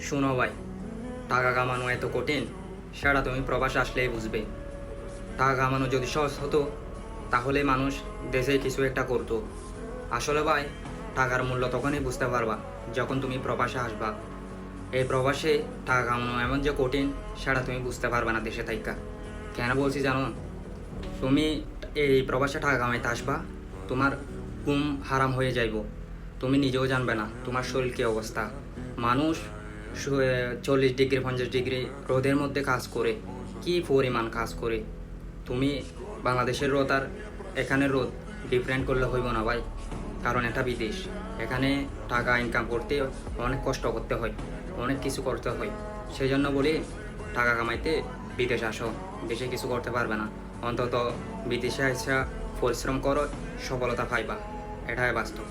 শোনো ভাই, টাকা কামানো এত কঠিন সেটা তুমি প্রবাসে আসলেই বুঝবে। টাকা কামানো যদি সহজ হতো তাহলে মানুষ দেশে কিছু একটা করতো। আসলে ভাই, টাকার মূল্য তখনই বুঝতে পারবা যখন তুমি প্রবাসে আসবা। এই প্রবাসে টাকা কামানো এমন যে কঠিন সেটা তুমি বুঝতে পারবে না দেশে থাইকা। কেন বলছি জানো? তুমি এই প্রবাসে টাকা কামাইতে আসবা, তোমার ঘুম হারাম হয়ে যাইব। তুমি নিজেও জানবে না তোমার শরীর কী অবস্থা। মানুষ 40 ডিগ্রি 50 ডিগ্রি রোদের মধ্যে কাজ করে, কি পরিমাণ কাজ করে। তুমি বাংলাদেশের রোদ আর এখানের রোদ ডিফারেন্ট করলে হইব না ভাই, কারণ এটা বিদেশ। এখানে টাকা ইনকাম করতে অনেক কষ্ট করতে হয়, অনেক কিছু করতে হয়। সেই জন্য বলি, টাকা কামাইতে বিদেশ আসো, দেশে কিছু করতে পারবে না। অন্তত বিদেশে আসা পরিশ্রম করো, সফলতা পাইবা, এটাই বাস্তব।